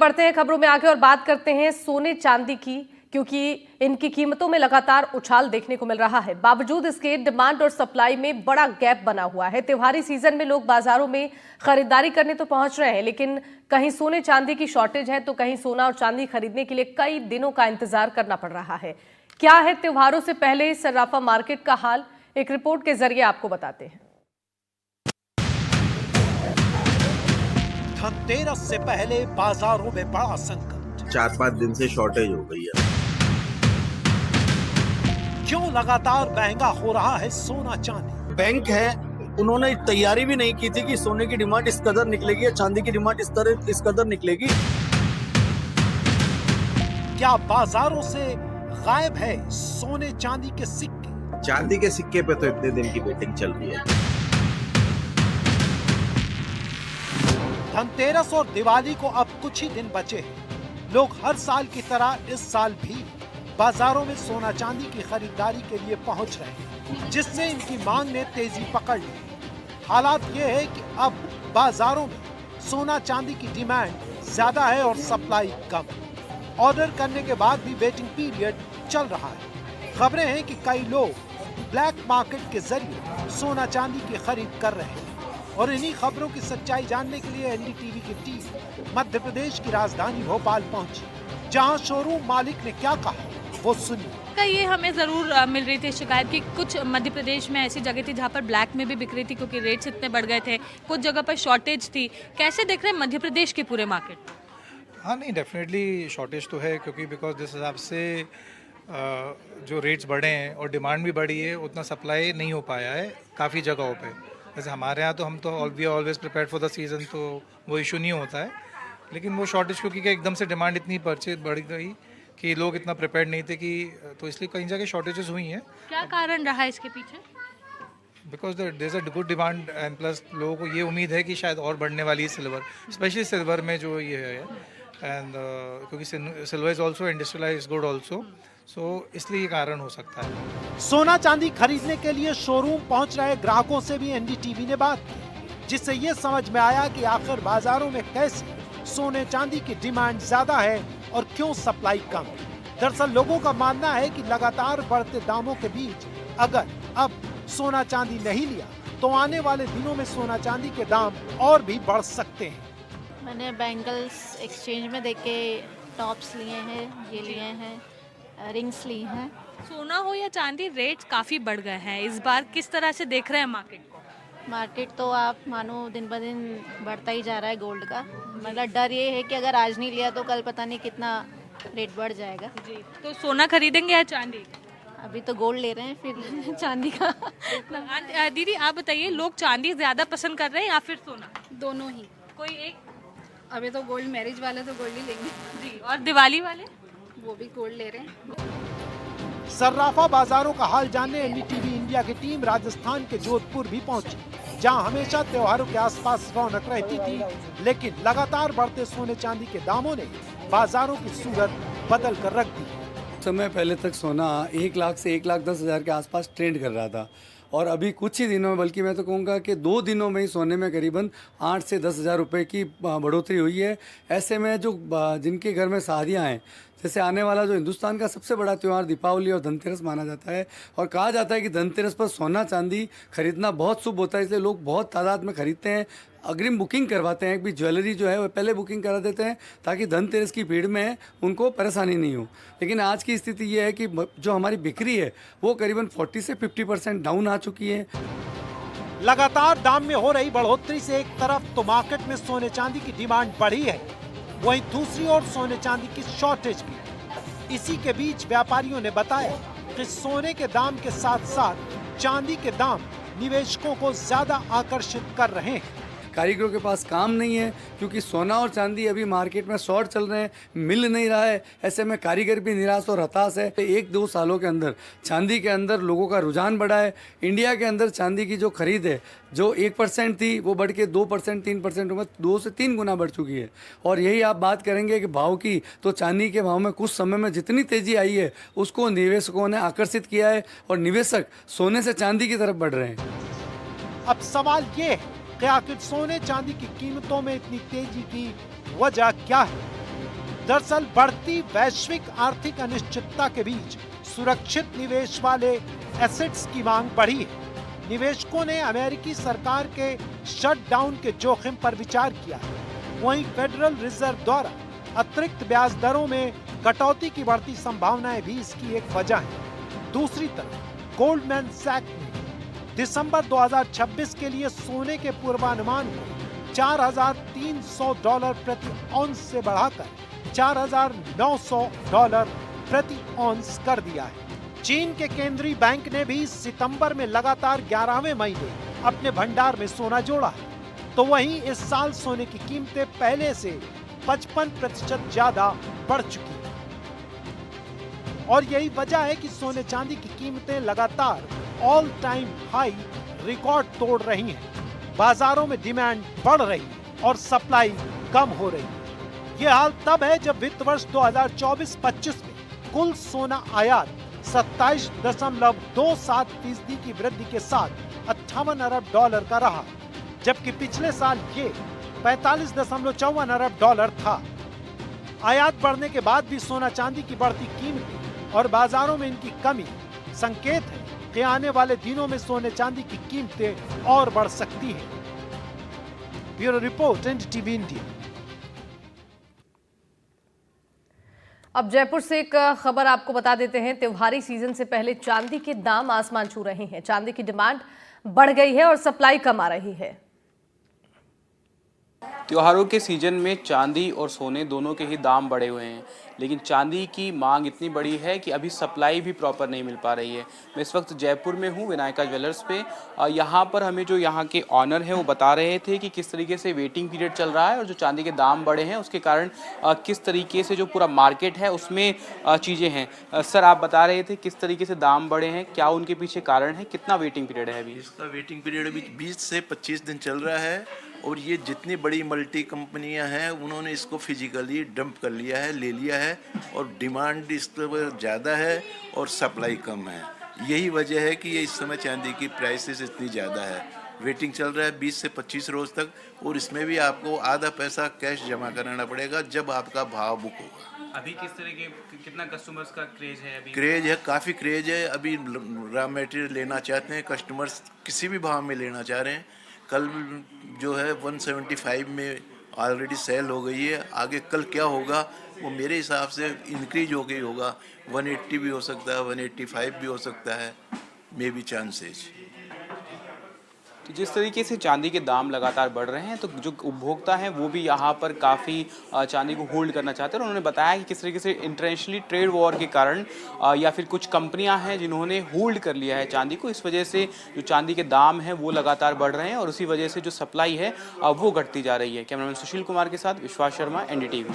बढ़ते हैं खबरों में आगे और बात करते हैं सोने चांदी की, क्योंकि इनकी कीमतों में लगातार उछाल देखने को मिल रहा है। बावजूद इसके डिमांड और सप्लाई में बड़ा गैप बना हुआ है। त्योहारी सीजन में लोग बाजारों में खरीदारी करने तो पहुंच रहे हैं, लेकिन कहीं सोने चांदी की शॉर्टेज है तो कहीं सोना और चांदी खरीदने के लिए कई दिनों का इंतजार करना पड़ रहा है। क्या है त्योहारों से पहले सर्राफा मार्केट का हाल, एक रिपोर्ट के जरिए आपको बताते हैं। धनतेरस से पहले बाजारों में बड़ा संकट। 4-5 दिन से शॉर्टेज हो गई है। क्यों लगातार महंगा हो रहा है सोना चांदी? बैंक है, उन्होंने तैयारी भी नहीं की थी कि सोने की डिमांड इस कदर निकलेगी या चांदी की डिमांड इस कदर निकलेगी। क्या बाजारों से गायब है सोने चांदी के सिक्के? चांदी के सिक्के पे तो इतने दिन की वेटिंग चल रही है। धनतेरस और दिवाली को अब कुछ ही दिन बचे हैं। लोग हर साल की तरह इस साल भी बाजारों में सोना चांदी की खरीदारी के लिए पहुंच रहे हैं, जिससे इनकी मांग ने तेजी पकड़ ली। हालात ये है कि अब बाजारों में सोना चांदी की डिमांड ज्यादा है और सप्लाई कम। ऑर्डर करने के बाद भी वेटिंग पीरियड चल रहा है। खबरें हैं कि कई लोग ब्लैक मार्केट के जरिए सोना चांदी की खरीद कर रहे हैं। और इन्हीं खबरों की सच्चाई जानने के लिए एनडीटीवी की टीम मध्य प्रदेश की राजधानी भोपाल पहुंची, जहां शोरूम मालिक ने क्या कहा वो सुनिए। ये हमें ज़रूर मिल रही थी शिकायत कि कुछ मध्य प्रदेश में ऐसी जगह थी जहां पर ब्लैक में भी बिक रही थी, क्योंकि रेट्स इतने बढ़ गए थे। कुछ जगह पर शॉर्टेज थी। कैसे देख रहे हैं मध्य प्रदेश के पूरे मार्केट? हाँ, नहीं, डेफिनेटली शॉर्टेज तो है, क्योंकि बिकॉज जिस हिसाब से जो रेट्स बढ़े हैं और डिमांड भी बढ़ी है, उतना सप्लाई नहीं हो पाया है काफ़ी जगहों पे। जैसे हमारे यहाँ तो हम तो we are always prepared for the season, तो वो इशू नहीं होता है। लेकिन वो शॉर्टेज क्योंकि एकदम से डिमांड इतनी बढ़ गई कि लोग इतना प्रिपेयर्ड नहीं थे कि, तो इसलिए कई जगह शॉर्टेजेस हुई हैं। क्या कारण रहा इसके पीछे? Because there is a good demand and plus लोगों को ये उम्मीद है कि शायद और बढ़ने वाली है सिल्वर, स्पेशली सिल्वर में जो ये है। एंड क्योंकि silver is also industrialise good also, so इसलिए ये कारण हो सकता है। सोना चांदी खरीदने के लिए शोरूम पहुंच रहे ग्राहकों से भी एनडीटीवी ने बात की, जिससे ये समझ में आया कि आखिर बाजारों में कैसे सोने चांदी की डिमांड ज्यादा है और क्यों सप्लाई कम। दरअसल लोगों का मानना है कि लगातार बढ़ते दामों के बीच अगर अब सोना चांदी नहीं लिया तो आने वाले दिनों में सोना चांदी के दाम और भी बढ़ सकते हैं। मैंने बैंगल्स एक्सचेंज में देख के टॉप्स लिए हैं, ये लिए हैं, रिंग्स ली हैं। सोना हो या चांदी, रेट्स काफ़ी बढ़ गए हैं। इस बार किस तरह से देख रहे हैं मार्केट को? मार्केट तो आप मानो दिन ब दिन बढ़ता ही जा रहा है गोल्ड का। मतलब डर ये है कि अगर आज नहीं लिया तो कल पता नहीं कितना रेट बढ़ जाएगा। जी, तो सोना खरीदेंगे या चांदी? अभी तो गोल्ड ले रहे हैं, फिर चांदी का। दीदी आप बताइए, लोग चांदी ज़्यादा पसंद कर रहे हैं या फिर सोना? दोनों ही। कोई एक? अभी तो गोल्ड, मैरिज वाले तो गोल्ड ही लेंगे जी, और दिवाली वाले? वो भी गोल्ड ले रहे हैं। सर्राफा बाजारों का हाल जानने एनडीटीवी इंडिया की टीम राजस्थान के जोधपुर भी पहुंची, जहां हमेशा त्योहारों के आसपास रौनक रहती थी, लेकिन लगातार बढ़ते सोने चांदी के दामों ने बाजारों की सूरत बदल कर रख दी। समय पहले तक सोना 1 लाख से 1,10,000 के आसपास ट्रेंड कर रहा था, और अभी कुछ ही दिनों में, बल्कि मैं तो कहूँगा कि 2 दिनों में ही सोने में करीबन 8 से 10,000 रुपये की बढ़ोतरी हुई है। ऐसे में जो जिनके घर में शादियाँ हैं, जैसे आने वाला जो हिंदुस्तान का सबसे बड़ा त्यौहार दीपावली और धनतेरस माना जाता है, और कहा जाता है कि धनतेरस पर सोना चांदी खरीदना बहुत शुभ होता है, इसलिए लोग बहुत तादाद में खरीदते हैं, अग्रिम बुकिंग करवाते हैं। भी ज्वेलरी जो है वो पहले बुकिंग करा देते हैं ताकि धनतेरस की भीड़ में उनको परेशानी नहीं हो। लेकिन आज की स्थिति ये है कि जो हमारी बिक्री है वो करीबन 40 से 50% डाउन आ चुकी है। लगातार दाम में हो रही बढ़ोतरी से एक तरफ तो मार्केट में सोने चांदी की डिमांड बढ़ी है, वहीं दूसरी ओर सोने चांदी की शॉर्टेज भी। इसी के बीच व्यापारियों ने बताया कि सोने के दाम के साथ साथ चांदी के दाम निवेशकों को ज्यादा आकर्षित कर रहे हैं। कारीगरों के पास काम नहीं है, क्योंकि सोना और चांदी अभी मार्केट में शॉर्ट चल रहे हैं, मिल नहीं रहा है। ऐसे में कारीगर भी निराश और हताश है। 1-2 सालों के अंदर चांदी के अंदर लोगों का रुझान बढ़ा है। इंडिया के अंदर चांदी की जो खरीद है, जो 1% थी, वो बढ़ के 2%, 3% में 2 से 3 गुना बढ़ चुकी है। और यही आप बात करेंगे कि भाव की, तो चांदी के भाव में कुछ समय में जितनी तेज़ी आई है उसको निवेशकों ने आकर्षित किया है, और निवेशक सोने से चांदी की तरफ बढ़ रहे हैं। अब सवाल ये है कि आखिर सोने चांदी की कीमतों में इतनी तेजी की वजह क्या है? दरअसल बढ़ती वैश्विक आर्थिक अनिश्चितता के बीच सुरक्षित निवेश वाले एसेट्स की मांग बढ़ी है। निवेशकों ने अमेरिकी सरकार के शटडाउन के जोखिम पर विचार किया है। वहीं फेडरल रिजर्व द्वारा अतिरिक्त ब्याज दरों में कटौती की बढ़ती संभावनाएं भी इसकी एक वजह है। दूसरी तरफ गोल्डमैन सैक्स ने दिसंबर 2026 के लिए सोने के पूर्वानुमान को $4,300 प्रति औंस से बढ़ाकर $4,900 प्रति औंस कर दिया है। चीन के केंद्रीय बैंक ने भी सितंबर में लगातार 11वें महीने अपने भंडार में सोना जोड़ा है। तो वहीं इस साल सोने की कीमतें पहले से 55% ज्यादा बढ़ चुकी हैं। और यही वजह है कि सोने चांदी की कीमतें लगातार ऑल टाइम हाई रिकॉर्ड तोड़ रही हैं। बाजारों में डिमांड बढ़ रही है और सप्लाई कम हो रही है। ये हाल तब है जब वित्त वर्ष 2024-25 में कुल सोना आयात 27.27% की वृद्धि के साथ $58 अरब का रहा, जबकि पिछले साल ये $45.54 अरब था। आयात बढ़ने के बाद भी सोना चांदी की बढ़ती कीमतें और बाजारों में इनकी कमी संकेत है कि आने वाले दिनों में सोने चांदी की कीमतें और बढ़ सकती हैं। Bureau report, NDTV India. अब जयपुर से एक खबर आपको बता देते हैं। त्योहारी सीजन से पहले चांदी के दाम आसमान छू रहे हैं। चांदी की डिमांड बढ़ गई है और सप्लाई कम आ रही है। त्योहारों के सीजन में चांदी और सोने दोनों के ही दाम बढ़े हुए हैं, लेकिन चांदी की मांग इतनी बड़ी है कि अभी सप्लाई भी प्रॉपर नहीं मिल पा रही है। मैं इस वक्त जयपुर में हूँ, विनायका ज्वेलर्स पे। यहाँ पर हमें जो यहाँ के ऑनर हैं वो बता रहे थे कि किस तरीके से वेटिंग पीरियड चल रहा है और जो चांदी के दाम बढ़े हैं उसके कारण किस तरीके से जो पूरा मार्केट है उसमें चीज़ें हैं। सर, आप बता रहे थे किस तरीके से दाम बढ़े हैं, क्या उनके पीछे कारण है, कितना वेटिंग पीरियड है अभी? इसका वेटिंग पीरियड अभी 20 से 25 दिन चल रहा है और ये जितनी बड़ी मल्टी कंपनियां हैं उन्होंने इसको फिजिकली डंप कर लिया है, ले लिया है और डिमांड इस पर ज़्यादा है और सप्लाई कम है। यही वजह है कि ये इस समय चांदी की प्राइसेस इतनी ज़्यादा है। वेटिंग चल रहा है 20 से 25 रोज तक और इसमें भी आपको आधा पैसा कैश जमा कराना पड़ेगा जब आपका भाव बुक होगा। अभी किस तरह के कितना कस्टमर्स का क्रेज है अभी? क्रेज है, काफ़ी क्रेज है। अभी रॉ मटेरियल लेना चाहते हैं कस्टमर्स, किसी भी भाव में लेना चाह रहे हैं। कल जो है 175 में ऑलरेडी सेल हो गई है। आगे कल क्या होगा वो मेरे हिसाब से इंक्रीज हो गई होगा। 180 भी हो सकता है, 185 भी हो सकता है, मे बी चांसेस। तो जिस तरीके से चांदी के दाम लगातार बढ़ रहे हैं तो जो उपभोक्ता हैं वो भी यहाँ पर काफ़ी चांदी को होल्ड करना चाहते हैं। और उन्होंने बताया कि किस तरीके से इंटरनेशनली ट्रेड वॉर के कारण या फिर कुछ कंपनियां हैं जिन्होंने होल्ड कर लिया है चांदी को, इस वजह से जो चांदी के दाम हैं वो लगातार बढ़ रहे हैं और उसी वजह से जो सप्लाई है वो घटती जा रही है। कैमरामैन सुशील कुमार के साथ विश्वास शर्मा, एनडीटीवी।